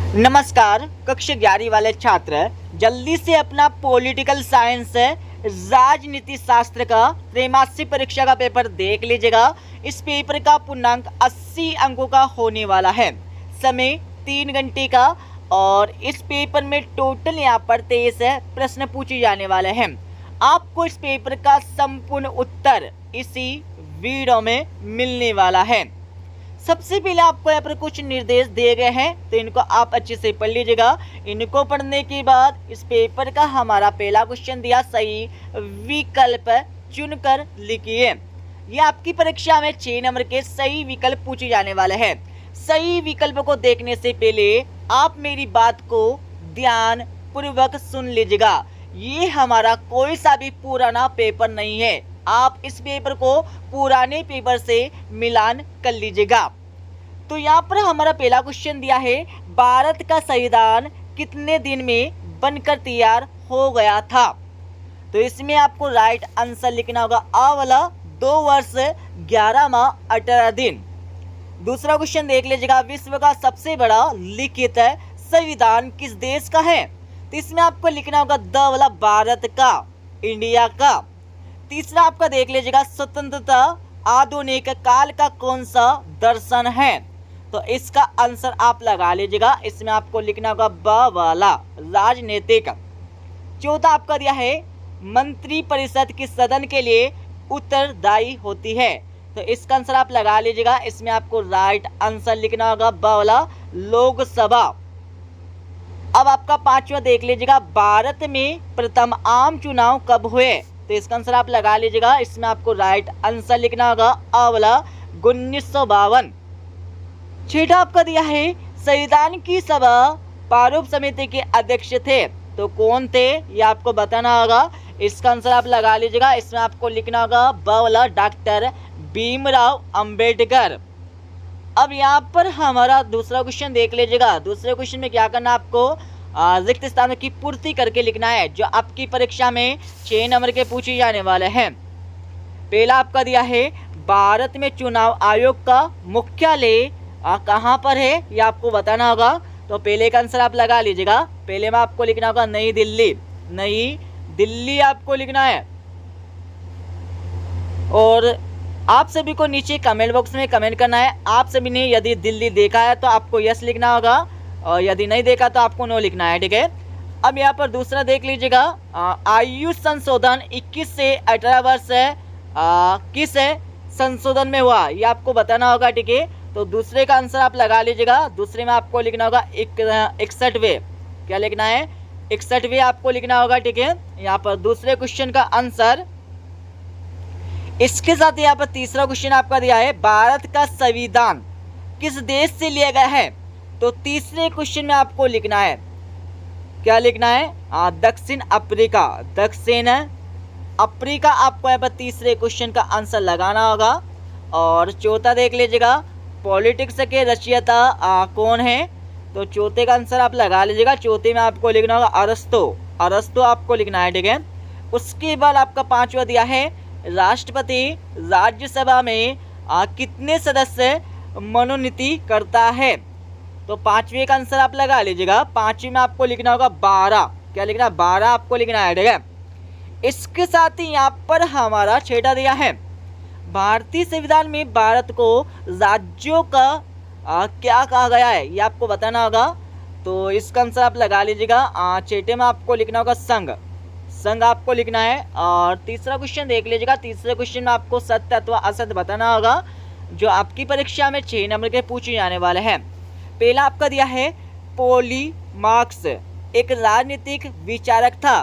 नमस्कार कक्षा 11 वाले छात्र, जल्दी से अपना पॉलिटिकल साइंस राजनीति शास्त्र का त्रैमासिक परीक्षा का पेपर देख लीजिएगा। इस पेपर का पूर्णांक 80 अंकों का होने वाला है। समय 3 घंटे का और इस पेपर में टोटल यहाँ पर 23 प्रश्न पूछे जाने वाले हैं। आपको इस पेपर का संपूर्ण उत्तर इसी वीडियो में मिलने वाला है। सबसे पहले आपको यहाँ पर कुछ निर्देश दिए गए हैं, तो इनको आप अच्छे से पढ़ लीजिएगा। इनको पढ़ने के बाद इस पेपर का हमारा पहला क्वेश्चन दिया, सही विकल्प चुनकर लिखिए। ये आपकी परीक्षा में 6 नंबर के सही विकल्प पूछे जाने वाले हैं। सही विकल्प को देखने से पहले आप मेरी बात को ध्यान पूर्वक सुन लीजिएगा। ये हमारा कोई सा भी पुराना पेपर नहीं है। आप इस पेपर को पुराने पेपर से मिलान कर लीजिएगा। तो यहाँ पर हमारा पहला क्वेश्चन दिया है, भारत का संविधान कितने दिन में बनकर तैयार हो गया था। तो इसमें आपको राइट आंसर लिखना होगा आ वाला 2 वर्ष 11 माह 18 दिन। दूसरा क्वेश्चन देख लीजिएगा, विश्व का सबसे बड़ा लिखित संविधान किस देश का है। तो इसमें आपको लिखना होगा द वाला भारत का, इंडिया का। तीसरा आपका देख लीजिएगा, स्वतंत्रता आधुनिक काल का कौन सा दर्शन है। तो इसका आंसर आप लगा लीजिएगा। इसमें आपको लिखना होगा ब वाला राजनीतिक। चौथा आपका दिया है, मंत्री परिषद किस सदन के लिए उत्तरदायी होती है। तो इसका आंसर आप लगा लीजिएगा। इसमें आपको राइट आंसर लिखना होगा ब वाला लोकसभा। अब आपका पांचवा देख लीजिएगा, भारत में प्रथम आम चुनाव कब हुए। तो इसका आंसर आप लगा लीजिएगा। इसमें आपको राइट आंसर लिखना होगा अ वाला 1952। छठा आपका दिया है, संविधान की सभा प्रारूप समिति के अध्यक्ष थे। तो कौन थे ये आपको बताना होगा। इसका आंसर आप लगा लीजिएगा। इसमें आपको लिखना होगा ब वाला डॉक्टर भीमराव अंबेडकर। अब यहाँ पर हमारा दूसरा क्वेश्चन देख लीजिएगा। दूसरे क्वेश्चन में क्या करना, आपको रिक्त स्थानों की पूर्ति करके लिखना है, जो आपकी परीक्षा में 6 नंबर के पूछे जाने वाले हैं। पहला आपका दिया है, भारत में चुनाव आयोग का मुख्यालय कहाँ पर है, ये आपको बताना होगा। तो पहले का आंसर आप लगा लीजिएगा। पहले में आपको लिखना होगा नई दिल्ली, नई दिल्ली आपको लिखना है। और आप सभी को नीचे कमेंट बॉक्स में कमेंट करना है। आप सभी ने यदि दिल्ली देखा है तो आपको यस लिखना होगा, और यदि नहीं देखा तो आपको नो लिखना है, ठीक है। अब यहाँ पर दूसरा देख लीजिएगा, आयु संशोधन 21 से 18 वर्ष किस संशोधन में हुआ, ये आपको बताना होगा, ठीक है। तो दूसरे का आंसर आप लगा लीजिएगा। दूसरे में आपको लिखना होगा 61वें, क्या लिखना है 61वें आपको लिखना होगा, ठीक है। यहाँ पर दूसरे क्वेश्चन का आंसर। इसके साथ यहाँ पर तीसरा क्वेश्चन आपका दिया है, भारत का संविधान किस देश से लिया गया है। तो तीसरे क्वेश्चन में आपको लिखना है, क्या लिखना है दक्षिण अफ्रीका, दक्षिण अफ्रीका आपको यहाँ पर तीसरे क्वेश्चन का आंसर लगाना होगा। और चौथा देख लीजिएगा, पॉलिटिक्स के रचयिता कौन है। तो चौथे का आंसर आप लगा लीजिएगा। चौथे में आपको लिखना होगा अरस्तु, अरस्तु आपको लिखना है, ठीक है। उसके बाद आपका पांचवा दिया है, राष्ट्रपति राज्यसभा में कितने सदस्य मनोनीत करता है। तो पांचवे का आंसर आप लगा लीजिएगा। पांचवे में आपको लिखना होगा 12, क्या लिखना है 12 आपको लिखना है, ठीक है। इसके साथ ही यहाँ पर हमारा छठा दिया है, भारतीय संविधान में भारत को राज्यों का क्या कहा गया है, ये आपको बताना होगा। तो इसका आंसर आप लगा लीजिएगा। छठे में आपको लिखना होगा संघ, संघ आपको लिखना है। और तीसरा क्वेश्चन देख लीजिएगा। तीसरे क्वेश्चन में आपको सत्य अथवा असत्य बताना होगा, जो आपकी परीक्षा में 6 नंबर के पूछे जाने वाले हैं। पहला आपका दिया है, पॉली मार्क्स एक राजनीतिक विचारक था।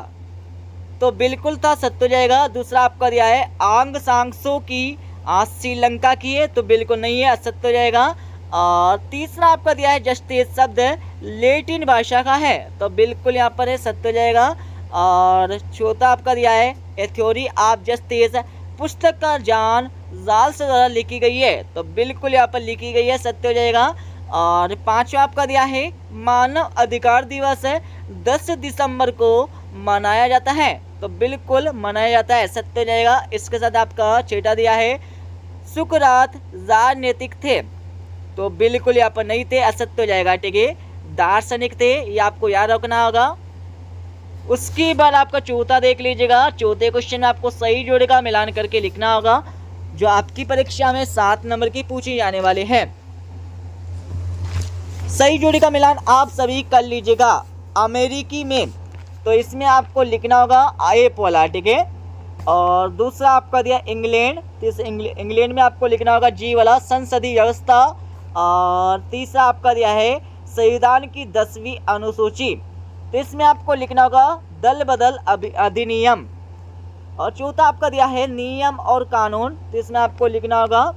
तो बिल्कुल था, सत्य हो जाएगा। दूसरा आपका दिया है, आंग सांग सू की श्रीलंका की है। तो बिल्कुल नहीं है, असत्य हो जाएगा। और तीसरा आपका दिया है, जस्टिस शब्द लैटिन भाषा का है। तो बिल्कुल यहाँ पर है, सत्य हो जाएगा। और चौथा आपका दिया है, ए थ्योरी ऑफ जस्टिस पुस्तक का जान राल्स द्वारा लिखी गई है। तो बिल्कुल यहाँ पर लिखी गई है, सत्य हो जाएगा। और पांचवा आपका दिया है, मानव अधिकार दिवस 10 दिसंबर को मनाया जाता है। तो बिल्कुल मनाया जाता है, सत्य हो जाएगा। इसके साथ आपका छठा दिया है, सुकरात राजनीतिक थे। तो बिल्कुल यहाँ पर नहीं थे, असत्य हो जाएगा, ठीक है। दार्शनिक थे, ये आपको याद रखना होगा। उसके बाद आपका चौथा देख लीजिएगा। चौथे क्वेश्चन में आपको सही जोड़े का मिलान करके लिखना होगा, जो आपकी परीक्षा में 7 नंबर की पूछी जाने वाले हैं। सही जोड़ी का मिलान आप सभी कर लीजिएगा। अमेरिकी में, तो इसमें आपको लिखना होगा एप वाला, ठीक है। और दूसरा आपका दिया इंग्लैंड, तो इस इंग्लैंड में आपको लिखना होगा जी वाला, संसदीय व्यवस्था। और तीसरा आपका दिया है संविधान की 10वीं अनुसूची, तो इसमें आपको लिखना होगा दल बदल अधिनियम। और चौथा आपका दिया है नियम और कानून, तो इसमें आपको लिखना होगा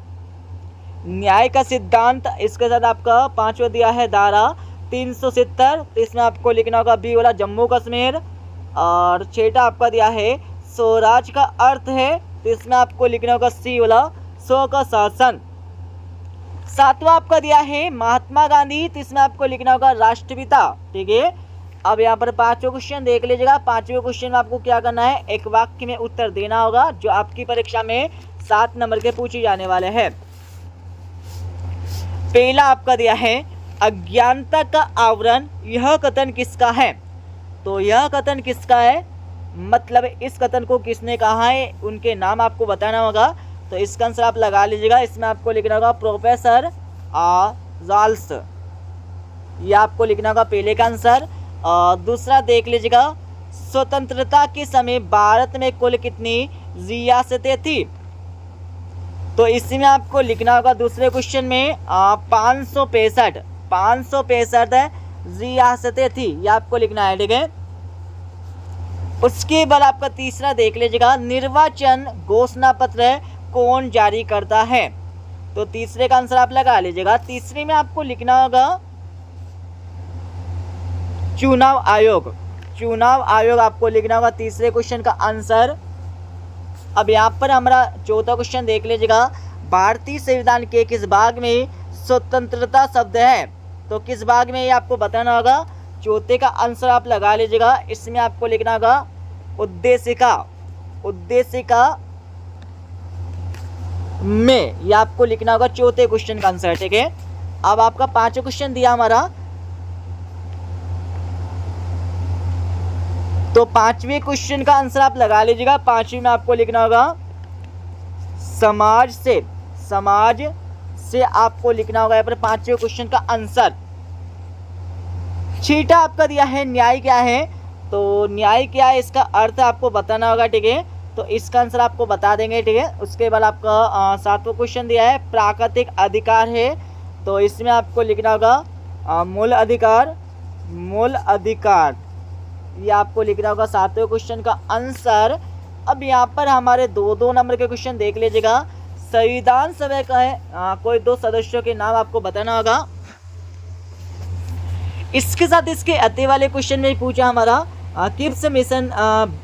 न्याय का सिद्धांत। इसके साथ आपका पांचवा दिया है धारा 370, तो इसमें आपको लिखना होगा बी वाला जम्मू कश्मीर। और छठा आपका दिया है स्वराज का अर्थ है, तो इसमें आपको लिखना होगा सी वाला स्व का शासन। सातवां आपका दिया है महात्मा गांधी, तो इसमें आपको लिखना होगा राष्ट्रपिता, ठीक है। अब यहाँ पर पांचवा क्वेश्चन देख लीजिएगा। पांचवें क्वेश्चन में आपको क्या करना है, एक वाक्य में उत्तर देना होगा, जो आपकी परीक्षा में 7 नंबर के पूछे जाने वाले हैं। पहला आपका दिया है अज्ञानता का आवरण, यह कथन किसका है। तो यह कथन किसका है, मतलब इस कथन को किसने कहा है, उनके नाम आपको बताना होगा। तो इसका आंसर आप लगा लीजिएगा। इसमें आपको लिखना होगा प्रोफेसर जॉल्स, ये आपको लिखना होगा पहले का आंसर। दूसरा देख लीजिएगा, स्वतंत्रता के समय भारत में कुल कितनी रियासतें थी। तो इसमें आपको लिखना होगा दूसरे क्वेश्चन में 565 रियासतें थी, ये आपको लिखना है, ठीक है। उसके बाद आपका तीसरा देख लीजिएगा, निर्वाचन घोषणा पत्र कौन जारी करता है। तो तीसरे का आंसर आप लगा लीजिएगा। तीसरे में आपको लिखना होगा चुनाव आयोग, चुनाव आयोग आपको लिखना होगा तीसरे क्वेश्चन का आंसर। अब यहाँ पर हमारा चौथा क्वेश्चन देख लीजिएगा, भारतीय संविधान के किस भाग में स्वतंत्रता शब्द है। तो किस भाग में ये आपको बताना होगा। चौथे का आंसर आप लगा लीजिएगा। इसमें आपको लिखना होगा उद्देशिका, उद्देशिका में, ये आपको लिखना होगा चौथे क्वेश्चन का आंसर, ठीक है। अब आपका पांचवा क्वेश्चन दिया हमारा, तो पांचवें क्वेश्चन का आंसर आप लगा लीजिएगा। पांचवें में आपको लिखना होगा समाज से, समाज से आपको लिखना होगा यहाँ पर पांचवें क्वेश्चन का आंसर। छठा आपका दिया है न्याय क्या है। तो न्याय क्या है, इसका अर्थ आपको बताना होगा, ठीक है। तो इसका आंसर आपको बता देंगे, ठीक है। उसके बाद आपका सातवां क्वेश्चन दिया है प्राकृतिक अधिकार है। तो इसमें आपको लिखना होगा मूल अधिकार, मूल अधिकार, ये आपको लिखना होगा सातवें क्वेश्चन का आंसर। अब यहाँ पर हमारे 2-2 नंबर के क्वेश्चन देख लीजिएगा। संविधान सभा का है कोई 2 सदस्यों के नाम आपको बताना होगा। इसके साथ इसके अति वाले क्वेश्चन में पूछा हमारा किप्स मिशन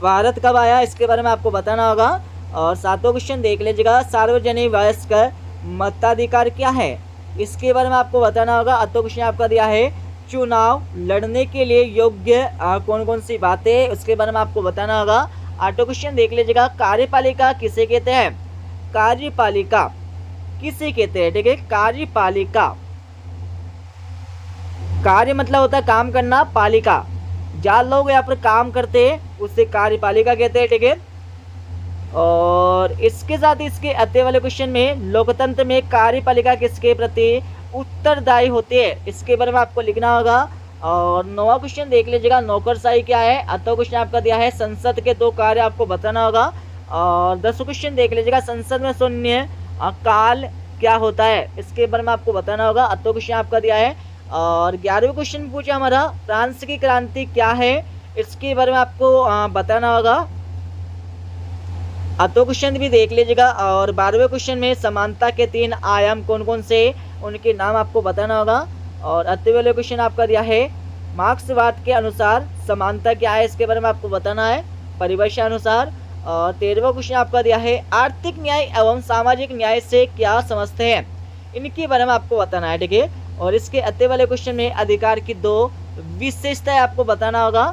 भारत कब आया, इसके बारे में आपको बताना होगा। और सातवां क्वेश्चन देख लीजिएगा, सार्वजनिक वयस्क मताधिकार क्या है, इसके बारे में आपको बताना होगा। आठवां क्वेश्चन आपका दिया है चुनाव लड़ने के लिए योग्य कौन कौन सी बातें, उसके बारे में आपको बताना होगा। आठवां क्वेश्चन देख लीजिएगा, कार्यपालिका किसे कहते हैं। कार्यपालिका किसे कहते हैं, ठीक है। कार्यपालिका, कार्य मतलब होता है काम करना, पालिका जहाँ लोग यहाँ पर काम करते हैं उससे कार्यपालिका कहते हैं, ठीक है। और इसके साथ इसके अगले वाले क्वेश्चन में लोकतंत्र में कार्यपालिका किसके प्रति उत्तरदायी होते हैं, इसके बारे में आपको लिखना होगा। और 9वां क्वेश्चन देख लीजिएगा, नौकरशाही क्या है। 8वां क्वेश्चन आपका दिया है संसद के 2 कार्य आपको बताना होगा। और 10वां क्वेश्चन देख लीजिएगा, संसद में शून्य काल क्या होता है, इसके बारे में आपको बताना होगा। 8वां क्वेश्चन आपका दिया है। और 11वां क्वेश्चन पूछा हमारा फ्रांस की क्रांति क्या है, इसके बारे में आपको बताना होगा। 8वां क्वेश्चन भी देख लीजिएगा। और 12वें क्वेश्चन में समानता के 3 आयाम कौन कौन से, उनके नाम आपको बताना होगा। और 8वें वाले क्वेश्चन आपका दिया है मार्क्सवाद के अनुसार समानता क्या है, इसके बारे में आपको बताना है परिभाषा अनुसार। और 13वां क्वेश्चन आपका दिया है आर्थिक न्याय एवं सामाजिक न्याय से क्या समझते हैं, इनके बारे में आपको बताना है, ठीक है। और इसके अगले वाले क्वेश्चन में अधिकार की 2 विशेषताएं आपको बताना होगा।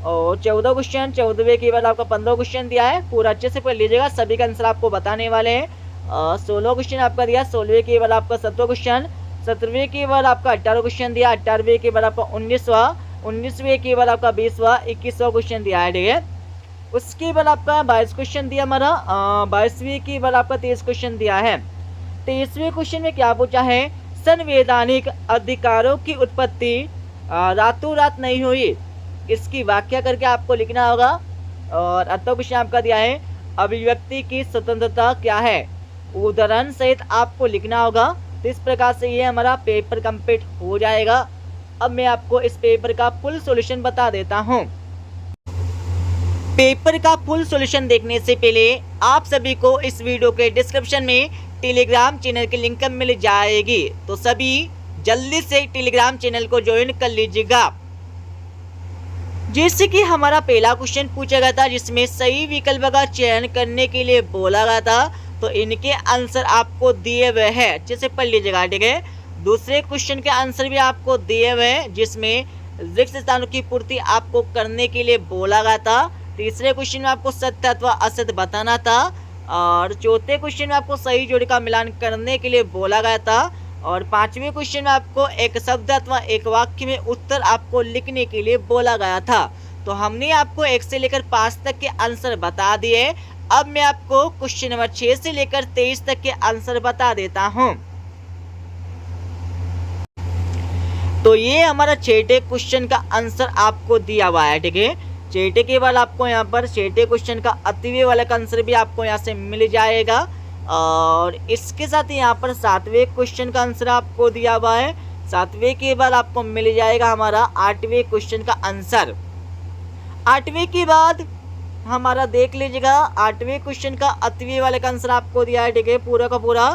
और 14वां क्वेश्चन, 14वें के बाद आपका 15वां क्वेश्चन दिया है, पूरा अच्छे से पढ़ लीजिएगा, सभी का आंसर आपको बताने वाले हैं। 16वां क्वेश्चन आपका दिया, 16वें के बाद आपका 17वां क्वेश्चन 17वें के बाद आपका 18 क्वेश्चन दिया, 18वें के बाद आपका 19वां, 19वें के बाद आपका 20वां, 21वां क्वेश्चन दिया है, ठीक है। उसके बाद आपका 22 क्वेश्चन दिया हमारा, 22वें के बाद आपका 23 क्वेश्चन दिया है। 23वें क्वेश्चन में क्या पूछा है, संवैधानिक अधिकारों की उत्पत्ति रातों रात नहीं हुई, इसकी व्याख्या करके आपको लिखना होगा। और अगला क्वेश्चन आपका दिया है, अभिव्यक्ति की स्वतंत्रता क्या है, उदाहरण सहित आपको लिखना होगा। तो इस प्रकार से ये हमारा पेपर कंप्लीट हो जाएगा। अब मैं आपको इस पेपर का फुल सॉल्यूशन बता देता हूँ। पेपर का फुल सॉल्यूशन देखने से पहले आप सभी को इस वीडियो के डिस्क्रिप्शन में टेलीग्राम चैनल की लिंक मिल जाएगी, तो सभी जल्दी से टेलीग्राम चैनल को ज्वाइन कर लीजिएगा। जैसे कि हमारा पहला क्वेश्चन पूछा गया था जिसमें सही विकल्प का चयन करने के लिए बोला गया था, तो इनके आंसर आपको दिए हुए हैं, अच्छे से पढ़ लीजिएगा, ठीक है। दूसरे क्वेश्चन के आंसर भी आपको दिए हुए हैं जिसमें रिक्त स्थानों की पूर्ति आपको करने के लिए बोला गया था। तीसरे क्वेश्चन में आपको सत्य अथवा असत्य बताना था, और चौथे क्वेश्चन में आपको सही जोड़ी का मिलान करने के लिए बोला गया था, और पांचवें क्वेश्चन में आपको एक शब्द अथवा एक वाक्य में उत्तर आपको लिखने के लिए बोला गया था। तो हमने आपको 1 से लेकर 5 तक के आंसर बता दिए। अब मैं आपको क्वेश्चन नंबर 6 से लेकर 23 तक के आंसर बता देता हूं। तो ये हमारा छठे क्वेश्चन का आंसर आपको दिया हुआ है, ठीक है। छठे के बाद आपको यहाँ पर छठे क्वेश्चन का अतिव्यय वाला का आंसर भी आपको यहाँ से मिल जाएगा, और इसके साथ यहाँ पर 7वें क्वेश्चन का आंसर आपको दिया हुआ है। 7वें के बाद आपको मिल जाएगा हमारा 8वें क्वेश्चन का आंसर। 8वें के बाद हमारा देख लीजिएगा 8वें क्वेश्चन का अतिव्यय वाले का आंसर आपको दिया है, ठीक है, पूरा का पूरा।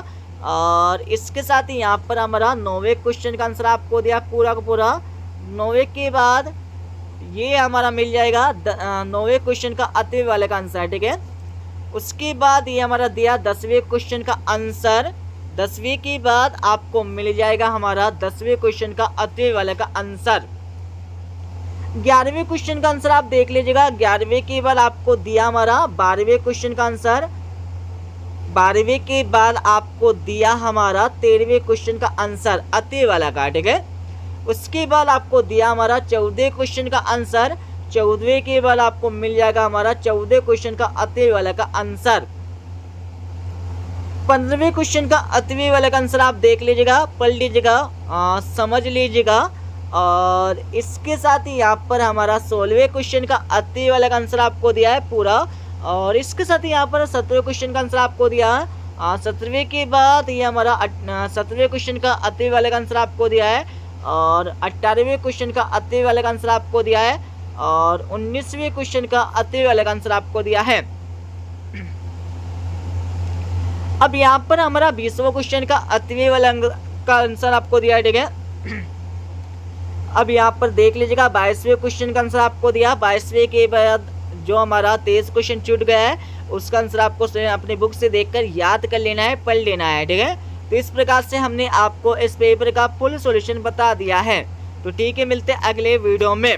और इसके साथ ही यहाँ पर हमारा 9वें क्वेश्चन का आंसर आपको दिया पूरा का पूरा। 9वें के बाद ये हमारा मिल जाएगा 9वें क्वेश्चन का अतिव्यय वाले का आंसर, ठीक है। उसके बाद ये हमारा दिया 10वें क्वेश्चन का आंसर। 10वें के बाद आपको मिल जाएगा हमारा 10वें क्वेश्चन का अतिव्यय वाले का आंसर। 11वें क्वेश्चन का आंसर आप देख लीजिएगा। 11वें के बाद आपको दिया हमारा 12वें क्वेश्चन का आंसर। 12वें के बाद आपको दिया हमारा 13वें क्वेश्चन का आंसर अतिव्यय वाला का, ठीक है। उसके बाद आपको दिया हमारा 14वें क्वेश्चन का आंसर। 14वें के बाद आपको मिल जाएगा हमारा 14वें क्वेश्चन का अतिव्यय वाला का आंसर। 15वें क्वेश्चन का अतिव्यय वाला का आंसर आप देख लीजिएगा, पढ़ लीजिएगा, समझ लीजिएगा। और इसके साथ ही यहाँ पर हमारा 16वें क्वेश्चन का अतिव्यय वाला का आंसर आपको दिया है पूरा। और इसके साथ ही यहाँ पर 17वें क्वेश्चन का आंसर आपको दिया है। 17वें के बाद ये हमारा 17वें क्वेश्चन का अतिव्यय वाले का आंसर आपको दिया है, और 18वें क्वेश्चन का अतिव्यय वाले का आंसर आपको दिया है, और 19वें क्वेश्चन का अतिव्यय वाले का आंसर आपको दिया है। अब यहाँ पर हमारा 20वां क्वेश्चन का अतिव्यय वाला का आंसर आपको दिया है, ठीक है। अब यहाँ पर देख लीजिएगा 22वें क्वेश्चन का आंसर आपको दिया। 22वें के बाद जो हमारा 23 क्वेश्चन छूट गया है उसका आंसर आपको अपनी बुक से देखकर याद कर लेना है, पढ़ लेना है, ठीक है। तो इस प्रकार से हमने आपको इस पेपर का फुल सॉल्यूशन बता दिया है। तो ठीक है, मिलते हैं अगले वीडियो में।